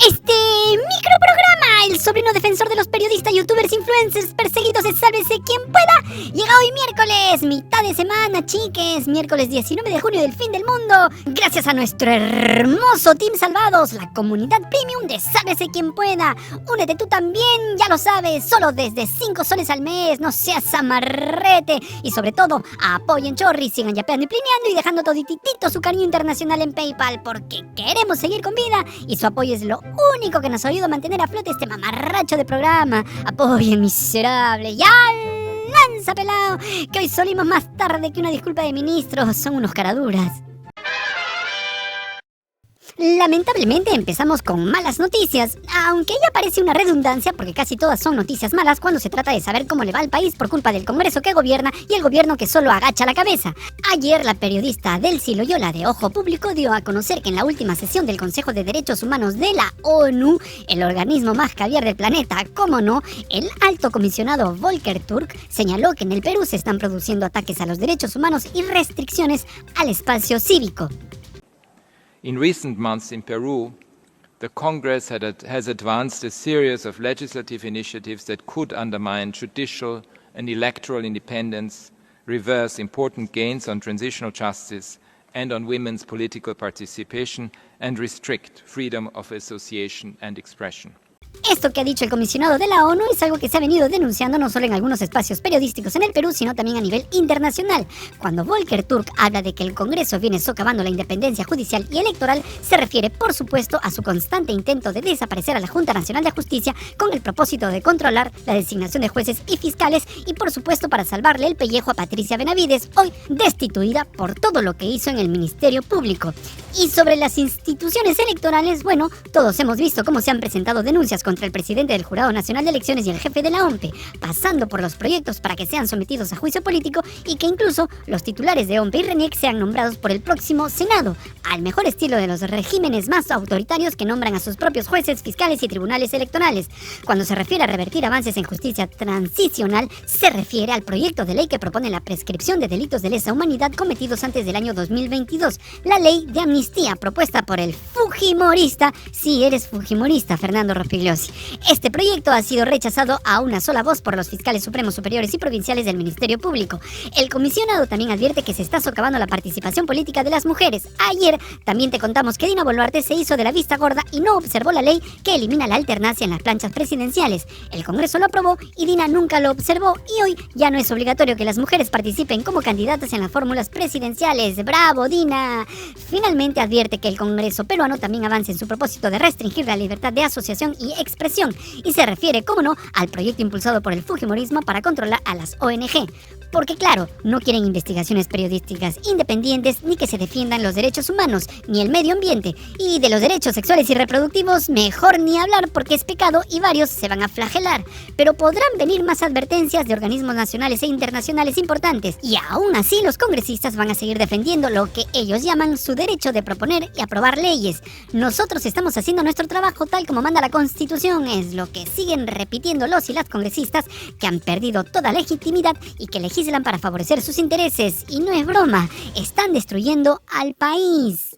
Este microprograma, el sobrino defensor de los periodistas, youtubers, influencers perseguidos de Sálvese quien pueda, llega hoy miércoles, mitad de semana, chiques, miércoles 19 de junio del fin del mundo, gracias a nuestro hermoso Team Salvados, la comunidad premium de Sálvese quien pueda. Únete tú también, ya lo sabes, solo desde 5 soles al mes, no seas amarrete, y sobre todo, apoyen Chorri, sigan yapeando y plineando y dejando todititito su cariño internacional en PayPal, porque queremos seguir con vida, y su apoyo es lo único que nos ha ayudado a mantener a flote este mamarracho de programa. Apoyen, miserable. ¡Ya! ¡Lanza, pelado! Que hoy salimos más tarde que una disculpa de ministros. Son unos caraduras. Lamentablemente empezamos con malas noticias, aunque ya parece una redundancia porque casi todas son noticias malas cuando se trata de saber cómo le va al país por culpa del Congreso que gobierna y el gobierno que solo agacha la cabeza. Ayer la periodista Delcy Loyola de Ojo Público dio a conocer que en la última sesión del Consejo de Derechos Humanos de la ONU, el organismo más caviar del planeta, cómo no, el alto comisionado Volker Turk señaló que en el Perú se están produciendo ataques a los derechos humanos y restricciones al espacio cívico. In recent months in Peru, the Congress has advanced a series of legislative initiatives that could undermine judicial and electoral independence, reverse important gains on transitional justice and on women's political participation, and restrict freedom of association and expression. Esto que ha dicho el comisionado de la ONU es algo que se ha venido denunciando no solo en algunos espacios periodísticos en el Perú, sino también a nivel internacional. Cuando Volker Turk habla de que el Congreso viene socavando la independencia judicial y electoral, se refiere, por supuesto, a su constante intento de desaparecer a la Junta Nacional de Justicia con el propósito de controlar la designación de jueces y fiscales y, por supuesto, para salvarle el pellejo a Patricia Benavides, hoy destituida por todo lo que hizo en el Ministerio Público. Y sobre las instituciones electorales, bueno, todos hemos visto cómo se han presentado denuncias contra el presidente del Jurado Nacional de Elecciones y el jefe de la OMPE, pasando por los proyectos para que sean sometidos a juicio político y que incluso los titulares de OMPE y RENIEC sean nombrados por el próximo Senado, al mejor estilo de los regímenes más autoritarios que nombran a sus propios jueces, fiscales y tribunales electorales. Cuando se refiere a revertir avances en justicia transicional, se refiere al proyecto de ley que propone la prescripción de delitos de lesa humanidad cometidos antes del año 2022, la ley de amnistía propuesta por el fujimorista, sí eres fujimorista, Fernando Rospigliosi. Este proyecto ha sido rechazado a una sola voz por los fiscales supremos superiores y provinciales del Ministerio Público. El comisionado también advierte que se está socavando la participación política de las mujeres. Ayer también te contamos que Dina Boluarte se hizo de la vista gorda y no observó la ley que elimina la alternancia en las planchas presidenciales. El Congreso lo aprobó y Dina nunca lo observó y hoy ya no es obligatorio que las mujeres participen como candidatas en las fórmulas presidenciales. ¡Bravo, Dina! Finalmente advierte que el Congreso peruano también avance en su propósito de restringir la libertad de asociación y expresión y se refiere, cómo no, al proyecto impulsado por el fujimorismo para controlar a las ONG. Porque claro, no quieren investigaciones periodísticas independientes ni que se defiendan los derechos humanos, ni el medio ambiente. Y de los derechos sexuales y reproductivos, mejor ni hablar porque es pecado y varios se van a flagelar. Pero podrán venir más advertencias de organismos nacionales e internacionales importantes. Y aún así los congresistas van a seguir defendiendo lo que ellos llaman su derecho de proponer y aprobar leyes. Nosotros estamos haciendo nuestro trabajo tal como manda la Constitución, es lo que siguen repitiendo los y las congresistas que han perdido toda legitimidad y que legislan para favorecer sus intereses. Y no es broma, están destruyendo al país.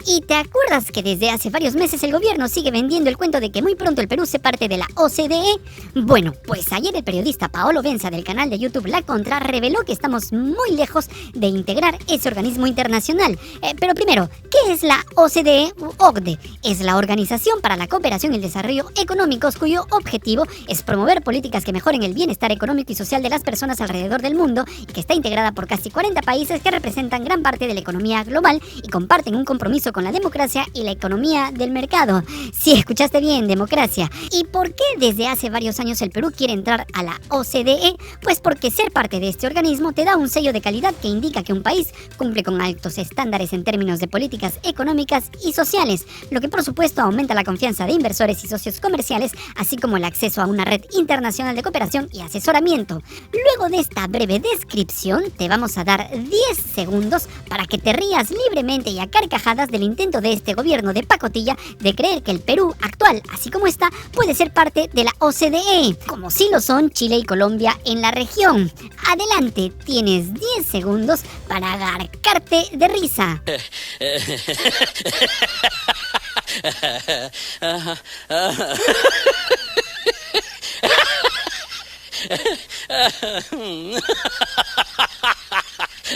¿Y te acuerdas que desde hace varios meses el gobierno sigue vendiendo el cuento de que muy pronto el Perú se parte de la OCDE? Bueno, pues ayer el periodista Paolo Benza del canal de YouTube La Contra reveló que estamos muy lejos de integrar ese organismo internacional. Pero primero, ¿qué es la OCDE u OCDE? Es la Organización para la Cooperación y el Desarrollo Económicos, cuyo objetivo es promover políticas que mejoren el bienestar económico y social de las personas alrededor del mundo y que está integrada por casi 40 países que representan gran parte de la economía global y comparten un compromiso con la democracia y la economía del mercado. Sí, escuchaste bien, democracia. ¿Y por qué desde hace varios años el Perú quiere entrar a la OCDE? Pues porque ser parte de este organismo te da un sello de calidad que indica que un país cumple con altos estándares en términos de políticas económicas y sociales, lo que por supuesto aumenta la confianza de inversores y socios comerciales, así como el acceso a una red internacional de cooperación y asesoramiento. Luego de esta breve descripción, te vamos a dar 10 segundos para que te rías libremente y a carcajadas del intento de este gobierno de pacotilla de creer que el Perú actual, así como está, puede ser parte de la OCDE, como sí lo son Chile y Colombia en la región. Adelante, tienes 10 segundos para agarcarte de risa.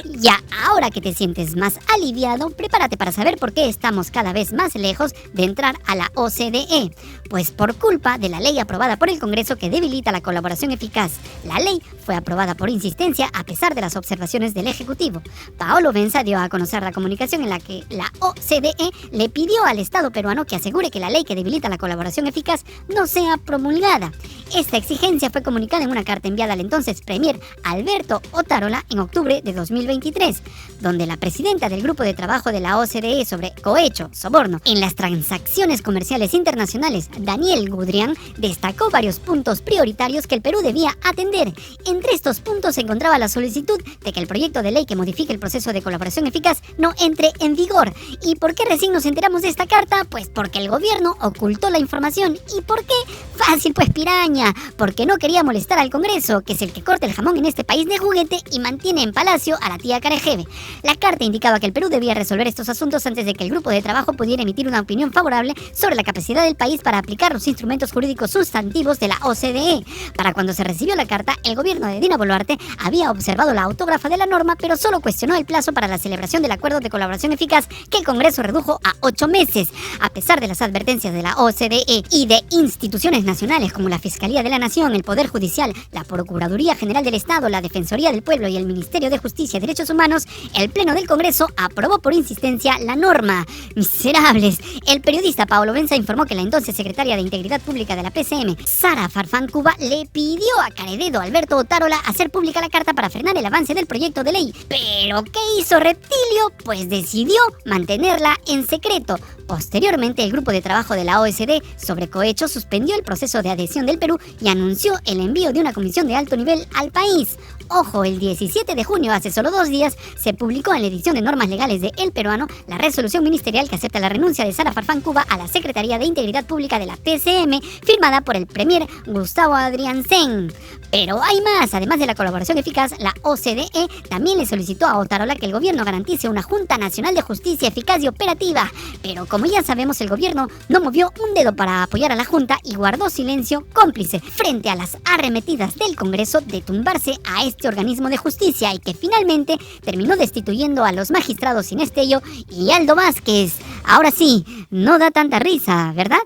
Ya, ahora que te sientes más aliviado, prepárate para saber por qué estamos cada vez más lejos de entrar a la OCDE. Pues por culpa de la ley aprobada por el Congreso que debilita la colaboración eficaz. La ley fue aprobada por insistencia a pesar de las observaciones del Ejecutivo. Paolo Benza dio a conocer la comunicación en la que la OCDE le pidió al Estado peruano que asegure que la ley que debilita la colaboración eficaz no sea promulgada. Esta exigencia fue comunicada en una carta enviada al entonces Premier Alberto Otárola en octubre de 2023, donde la presidenta del grupo de trabajo de la OCDE sobre cohecho, soborno en las transacciones comerciales internacionales, Daniel Gudrian, destacó varios puntos prioritarios que el Perú debía atender. Entre estos puntos se encontraba la solicitud de que el proyecto de ley que modifique el proceso de colaboración eficaz no entre en vigor. ¿Y por qué recién nos enteramos de esta carta? Pues porque el gobierno ocultó la información. ¿Y por qué? Fácil pues, piraña, porque no quería molestar al Congreso, que es el que corta el jamón en este país de juguete y mantiene en palacio a la tía Carejeve. La carta indicaba que el Perú debía resolver estos asuntos antes de que el grupo de trabajo pudiera emitir una opinión favorable sobre la capacidad del país para aplicar los instrumentos jurídicos sustantivos de la OCDE. Para cuando se recibió la carta, el gobierno de Dina Boluarte había observado la autógrafa de la norma, pero solo cuestionó el plazo para la celebración del acuerdo de colaboración eficaz que el Congreso redujo a 8 meses. A pesar de las advertencias de la OCDE y de instituciones nacionales como la Fiscalía de la Nación, el Poder Judicial, la Procuraduría General del Estado, la Defensoría del Pueblo y el Ministerio de Justicia y Derechos Humanos, el Pleno del Congreso aprobó por insistencia la norma. ¡Miserables! El periodista Paolo Benza informó que la entonces secretaria de Integridad Pública de la PCM, Sara Farfán Cuba, le pidió a Carededo Alberto Otárola hacer pública la carta para frenar el avance del proyecto de ley. ¿Pero qué hizo Reptilio? Pues decidió mantenerla en secreto. Posteriormente, el grupo de trabajo de la OECD sobre cohecho suspendió el proceso de adhesión del Perú y anunció el envío de una comisión de alto nivel al país. Ojo, el 17 de junio, hace solo 2 días, se publicó en la edición de normas legales de El Peruano la resolución ministerial que acepta la renuncia de Sara Farfán Cuba a la Secretaría de Integridad Pública de la PCM, firmada por el premier Gustavo Adrianzen. Pero hay más. Además de la colaboración eficaz, la OCDE también le solicitó a Otárola que el gobierno garantice una Junta Nacional de Justicia eficaz y operativa. Pero como ya sabemos, el gobierno no movió un dedo para apoyar a la Junta y guardó silencio cómplice frente a las arremetidas del Congreso de tumbarse a este organismo de justicia, y que finalmente terminó destituyendo a los magistrados Sinestello y Aldo Vázquez. Ahora sí, no da tanta risa, ¿verdad?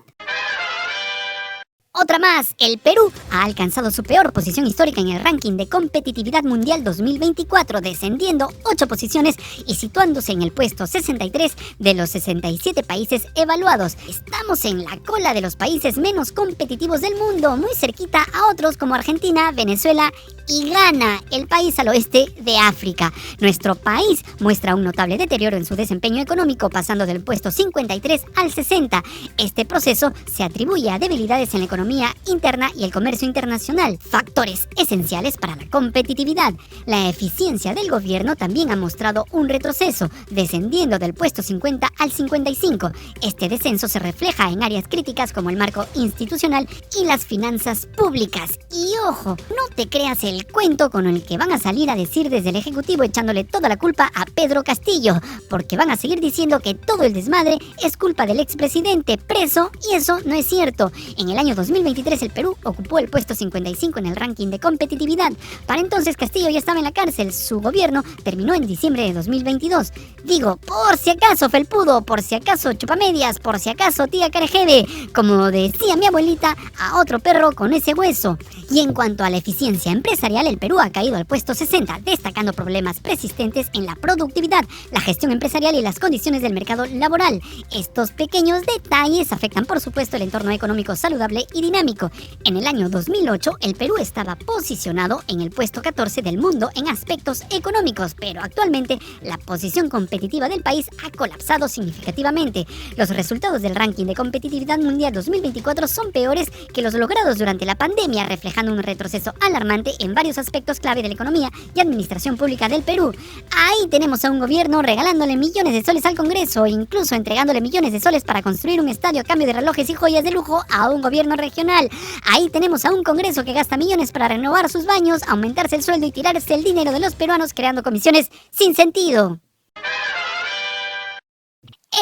Otra más, el Perú ha alcanzado su peor posición histórica en el ranking de competitividad mundial 2024, descendiendo 8 posiciones y situándose en el puesto 63 de los 67 países evaluados. Estamos en la cola de los países menos competitivos del mundo, muy cerquita a otros como Argentina, Venezuela y Ghana, el país al oeste de África. Nuestro país muestra un notable deterioro en su desempeño económico, pasando del puesto 53 al 60. Este proceso se atribuye a debilidades en la economía interna y el comercio internacional, factores esenciales para la competitividad. La eficiencia del gobierno también ha mostrado un retroceso, descendiendo del puesto 50 al 55. Este descenso se refleja en áreas críticas como el marco institucional y las finanzas públicas. Y ojo, no te creas el cuento con el que van a salir a decir desde el Ejecutivo echándole toda la culpa a Pedro Castillo, porque van a seguir diciendo que todo el desmadre es culpa del expresidente preso, y eso no es cierto. En el año 2023 el Perú ocupó el puesto 55 en el ranking de competitividad. Para entonces Castillo ya estaba en la cárcel. Su gobierno terminó en diciembre de 2022. Digo, por si acaso, felpudo, por si acaso, chupamedias, por si acaso, tía Carejeve, como decía mi abuelita, a otro perro con ese hueso. Y en cuanto a la eficiencia empresarial, el Perú ha caído al puesto 60, destacando problemas persistentes en la productividad, la gestión empresarial y las condiciones del mercado laboral. Estos pequeños detalles afectan, por supuesto, el entorno económico saludable y y dinámico. En el año 2008, el Perú estaba posicionado en el puesto 14 del mundo en aspectos económicos, pero actualmente la posición competitiva del país ha colapsado significativamente. Los resultados del ranking de competitividad mundial 2024 son peores que los logrados durante la pandemia, reflejando un retroceso alarmante en varios aspectos clave de la economía y administración pública del Perú. Ahí tenemos a un gobierno regalándole millones de soles al Congreso, incluso entregándole millones de soles para construir un estadio a cambio de relojes y joyas de lujo a un gobierno regional. Ahí tenemos a un Congreso que gasta millones para renovar sus baños, aumentarse el sueldo y tirarse el dinero de los peruanos creando comisiones sin sentido.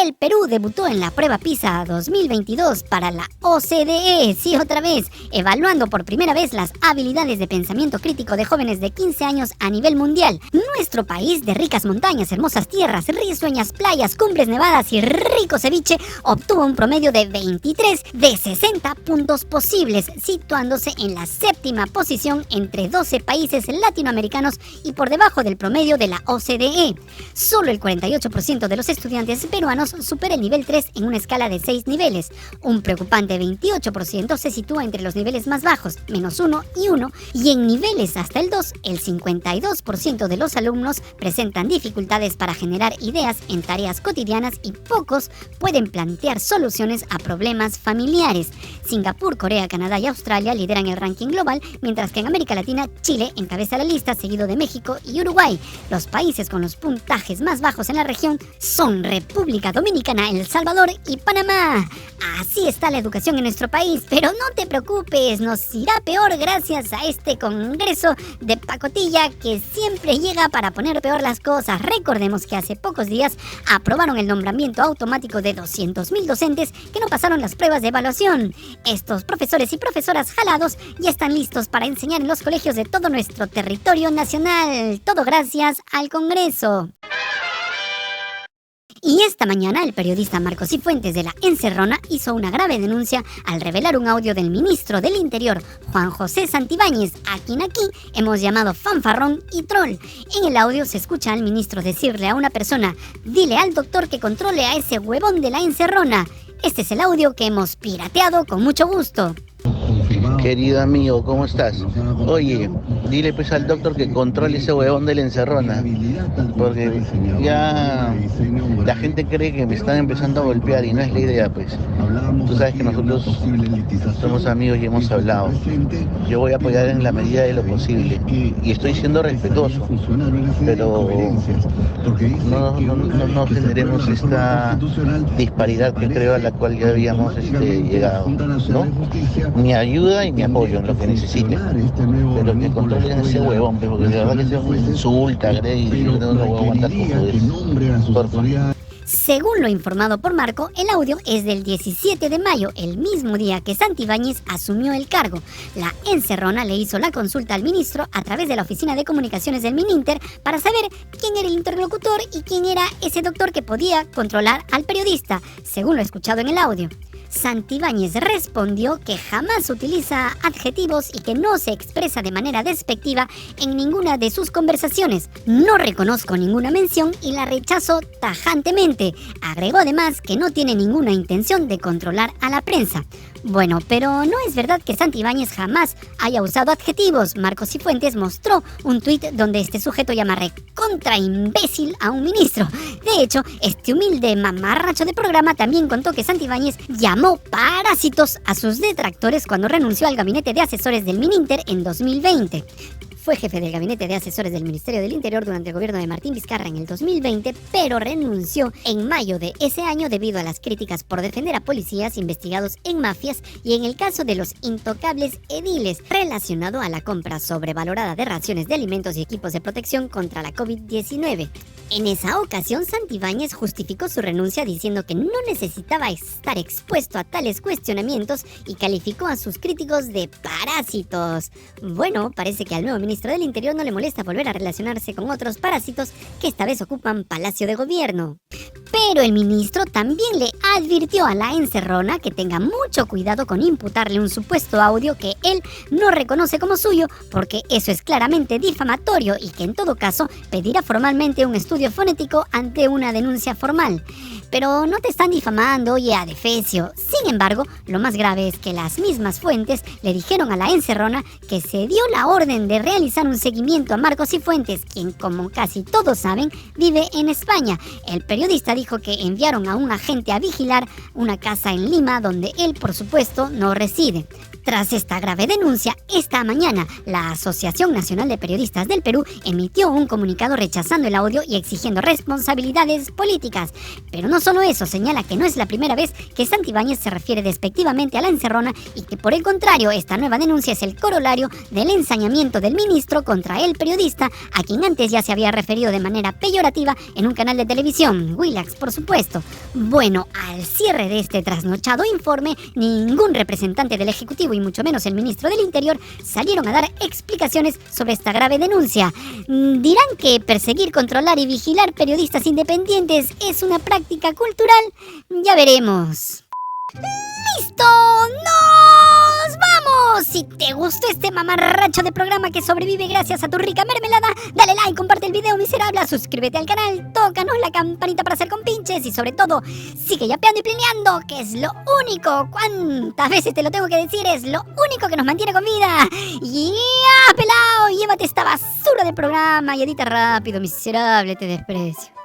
El Perú debutó en la prueba PISA 2022 para la OCDE, sí otra vez, evaluando por primera vez las habilidades de pensamiento crítico de jóvenes de 15 años a nivel mundial. Nuestro país, de ricas montañas, hermosas tierras, risueñas playas, cumbres nevadas y rico ceviche, obtuvo un promedio de 23 de 60 puntos posibles, situándose en la 7ª posición entre 12 países latinoamericanos y por debajo del promedio de la OCDE. Solo el 48% de los estudiantes peruanos supera el nivel 3 en una escala de 6 niveles. Un preocupante 28% se sitúa entre los niveles más bajos, -1 y 1, y en niveles hasta el 2, el 52% de los alumnos presentan dificultades para generar ideas en tareas cotidianas y pocos pueden plantear soluciones a problemas familiares. Singapur, Corea, Canadá y Australia lideran el ranking global, mientras que en América Latina, Chile encabeza la lista, seguido de México y Uruguay. Los países con los puntajes más bajos en la región son República Dominicana, El Salvador y Panamá. Así está la educación en nuestro país, pero no te preocupes, nos irá peor gracias a este Congreso de pacotilla que siempre llega para poner peor las cosas. Recordemos que hace pocos días aprobaron el nombramiento automático de 200.000 docentes que no pasaron las pruebas de evaluación. Estos profesores y profesoras jalados ya están listos para enseñar en los colegios de todo nuestro territorio nacional. Todo gracias al Congreso. Y esta mañana el periodista Marcos Cifuentes de La Encerrona hizo una grave denuncia al revelar un audio del ministro del Interior, Juan José Santibáñez, a quien aquí hemos llamado fanfarrón y troll. En el audio se escucha al ministro decirle a una persona: dile al doctor que controle a ese huevón de La Encerrona. Este es el audio que hemos pirateado con mucho gusto. Querido amigo, ¿cómo estás? Oye, dile pues al doctor que controle ese huevón de La Encerrona, porque ya la gente cree que me están empezando a golpear y no es la idea, pues. Tú sabes que nosotros somos amigos y hemos hablado. Yo voy a apoyar en la medida de lo posible y estoy siendo respetuoso, pero no generemos esta disparidad que creo a la cual ya habíamos llegado, ¿no? Mi ayuda y mi apoyo en lo que necesite, pero que controlen ese huevón, porque de verdad que se insulta, agrede y yo no lo voy a aguantar con poder. Por favor. Según lo informado por Marco, el audio es del 17 de mayo, el mismo día que Santibáñez asumió el cargo. La Encerrona le hizo la consulta al ministro a través de la oficina de comunicaciones del Mininter para saber quién era el interlocutor y quién era ese doctor que podía controlar al periodista, según lo escuchado en el audio. Santibáñez respondió que jamás utiliza adjetivos y que no se expresa de manera despectiva en ninguna de sus conversaciones. No reconozco ninguna mención y la rechazo tajantemente. Agregó además que no tiene ninguna intención de controlar a la prensa. Bueno, pero no es verdad que Santibáñez jamás haya usado adjetivos. Marcos Cifuentes mostró un tuit donde este sujeto llama recontra imbécil a un ministro. De hecho, este humilde mamarracho de programa también contó que Santibáñez llamó parásitos a sus detractores cuando renunció al gabinete de asesores del Mininter en 2020. Fue jefe del gabinete de asesores del Ministerio del Interior durante el gobierno de Martín Vizcarra en el 2020, pero renunció en mayo de ese año debido a las críticas por defender a policías investigados en mafias y en el caso de los intocables ediles relacionado a la compra sobrevalorada de raciones de alimentos y equipos de protección contra la COVID-19. En esa ocasión, Santibáñez justificó su renuncia diciendo que no necesitaba estar expuesto a tales cuestionamientos y calificó a sus críticos de parásitos. Bueno, parece que al nuevo ministro del Interior no le molesta volver a relacionarse con otros parásitos que esta vez ocupan Palacio de Gobierno. Pero el ministro también le advirtió a La Encerrona que tenga mucho cuidado con imputarle un supuesto audio que él no reconoce como suyo, porque eso es claramente difamatorio y que en todo caso pedirá formalmente un estudio fonético ante una denuncia formal. pero no te están difamando, oye, adefesio. Sin embargo, lo más grave es que las mismas fuentes le dijeron a la encerrona que se dio la orden de realizar un seguimiento a Marcos Cifuentes, quien, como casi todos saben, vive en España. El periodista dijo que enviaron a un agente a vigilar una casa en Lima donde él, por supuesto, no reside. Tras esta grave denuncia, esta mañana la Asociación Nacional de Periodistas del Perú emitió un comunicado rechazando el audio y exigiendo responsabilidades políticas. Pero no solo eso, señala que no es la primera vez que Santibáñez se refiere despectivamente a la encerrona y que por el contrario, esta nueva denuncia es el corolario del ensañamiento del ministro contra el periodista, a quien antes ya se había referido de manera peyorativa en un canal de televisión, Willax, por supuesto. Bueno, al cierre de este trasnochado informe, ningún representante del Ejecutivo y mucho menos el ministro del Interior salieron a dar explicaciones sobre esta grave denuncia. ¿Dirán que perseguir, controlar y vigilar periodistas independientes es una práctica cultural? Ya veremos. ¡Listo! ¡Nos vamos! Si te gustó este mamarracho de programa que sobrevive gracias a tu rica mermelada, dale like, comparte el video miserable, suscríbete al canal, tócanos la campanita para hacer compinches y sobre todo, sigue yapeando y plineando, que es lo único, ¿cuántas veces te lo tengo que decir? Es lo único que nos mantiene con vida. ¡Ya, pelao! Llévate esta basura de programa y edita rápido, miserable, te desprecio.